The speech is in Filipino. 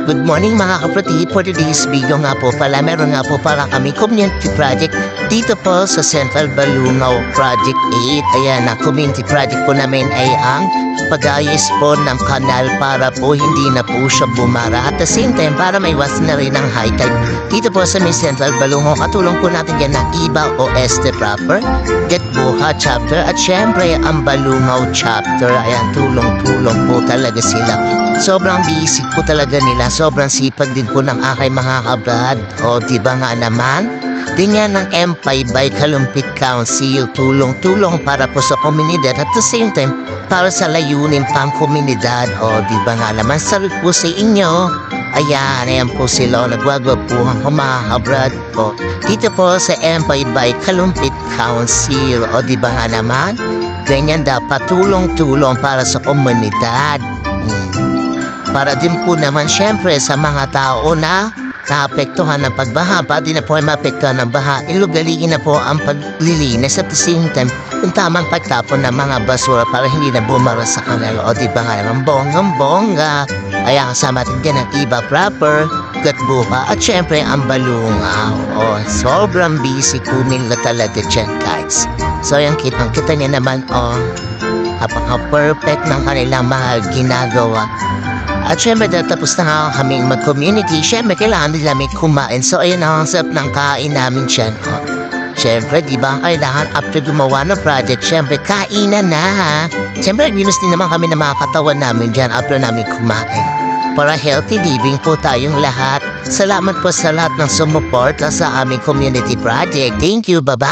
Good morning mga kapatid. For today's video nga po pala, meron nga po para kami community project dito po sa Central Balungaw Project 8. Ayan, na community project po namin ay ang pag-ayos po ng kanal para po hindi na po siya bumara. At the same time, para maiwasan na rin ang high tide dito po sa may Central Balungaw. Katulong po natin dyan ng Iba o Este Proper, Getbuha Chapter, at syempre ang Balungaw Chapter. Ayan, tulong-tulong po talaga sila. Sobrang busy po talaga nila. Sobrang sipag din po ng aking mga kabrad. O diba nga naman? Din yan ng M5 by Kalumpit Council. Tulong-tulong para po sa komunidad. At the same time, para sa layunin pang komunidad. O diba nga naman? Salut po sa inyo. Ayan po sila. Nagwagwag po ang mga kabrad po. Dito po sa M5 by Kalumpit Council. O diba nga naman? Ganyan dapat tulong-tulong para sa komunidad. Para din po naman syempre sa mga tao na naapektuhan ng pagbaha, pati na po ay maapektuhan ng baha, ilugaliin na po ang paglilinis at the same time, yung tamang pagtapon ng mga basura para hindi na bumara sa kanal. O diba nga naman, bonggang-bongga. Kaya kasama natin dyan ang Iba Proper, Getbuha, at syempre ang Balungaw. O, sobrang busy po nila talaga dyan, guys. So, yung kitang-kita niya naman, napaka-perfect ng kanilang mga ginagawa. At syempre, tapos na nga kaming mag-community, syempre, kailangan nila may kumain. So, ayun ang sarap ng kain namin dyan. Syempre, di ba, kailangan after gumawa ng project, syempre, kainan na, ha? Syempre, ginos din naman kami ng mga katawan namin dyan after namin kumain. Para healthy living po tayong lahat. Salamat po sa lahat ng sumuporta sa aming community project. Thank you, bye-bye!